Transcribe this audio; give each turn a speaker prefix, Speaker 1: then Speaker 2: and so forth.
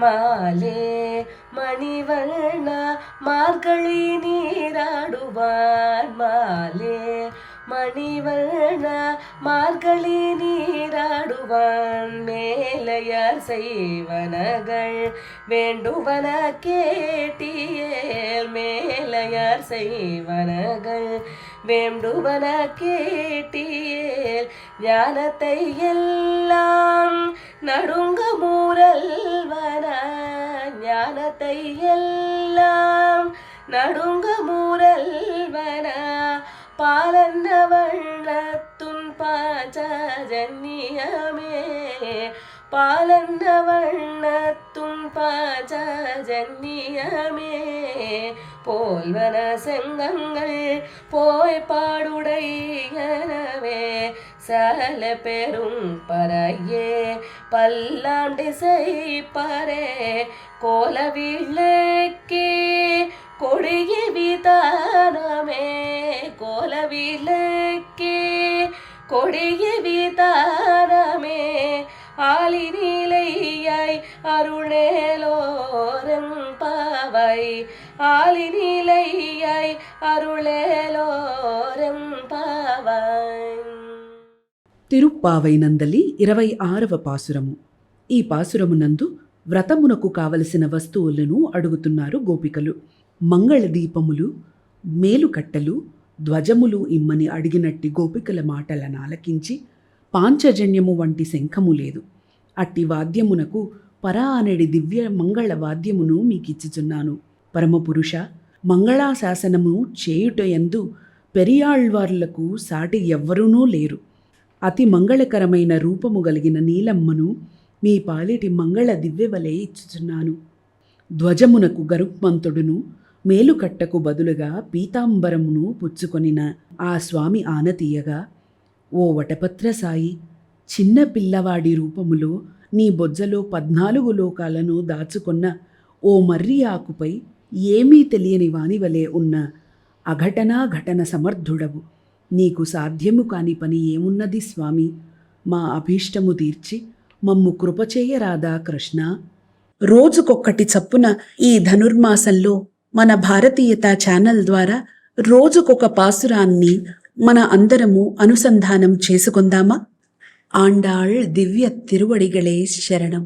Speaker 1: மாலே மணிவண்ண மார்கழி நீராடுவான் மாலே மணிவண்ண மார்கழி நீராடுவான் மேலையார் செய்வனகள் வேண்டுவன கேட்டியேல் மேலையார் செய்வனகள் வேண்டுவன கேட்டியேல் ஞானத்தை எல்லாம் நடுங்க மூரல்வன ஞானத்தை எல்லாம் நடுங்க மூரல்வன பாலன்ன வண்ணத்துன் பாஞ்சஜன்யமே பாலன்ன வண்ணத்துன் பாஞ்சஜன்யமே போல்வன செங்கங்கள் போய் பாடுடையனவே சல பெரும் பறையே பல்லாண்டு செய்ப்பரே கோலவிளக்கே கொடிய விதானமே கோலவிளக்கே கொடிய விதானமே ஆலினிலையாய் அருளேலோரெம்பாவை ஆலினிலையாய் అరుళేలోరెంపావై.
Speaker 2: తిరుప్పావై నందలి 26వ పాసురము. ఈ పాసురమునందు వ్రతమునకు కావలసిన వస్తువులను అడుగుతున్నారు గోపికలు. మంగళ దీపములు, మేలుకట్టలు, ధ్వజములు ఇమ్మని అడిగినట్టి గోపికల మాటలను ఆలకించి పాంచజన్యము వంటి శంఖము లేదు, అట్టి వాద్యమునకు పరా అనడి దివ్య మంగళ వాద్యమును మీకిచ్చుచున్నాను. పరమపురుష, మంగళాశాసనము చేయుటయందు పెరియాళ్వార్లకు సాటి ఎవ్వరూనూ లేరు. అతి మంగళకరమైన రూపము గలిగిన నీలమ్మను మీ పాలిటి మంగళ దివ్యవలే ఇచ్చుచున్నాను. ధ్వజమునకు గరుక్మంతుడును, మేలుకట్టకు బదులుగా పీతాంబరమును పుచ్చుకొనిన ఆ స్వామి ఆనతీయగా, ఓ వటపత్ర సాయి, చిన్న పిల్లవాడి రూపములో నీ బొజ్జలో 14 లోకాలను దాచుకొన్న ఓ మర్రి ఆకుపై ఏమీ తెలియని వానివలే ఉన్న అఘటనా ఘటన సమర్థుడవు. నీకు సాధ్యము కాని పని ఏమున్నది స్వామి? మా అభీష్టము తీర్చి మమ్ము కృపచేయరాదా కృష్ణ? రోజుకొక్కటి చప్పున ఈ ధనుర్మాసంలో మన భారతీయత ఛానల్ ద్వారా రోజుకొక పాసురాన్ని మన అందరము అనుసంధానం చేసుకుందామా? ఆండాళ్ దివ్య తిరువడిగళే శరణం.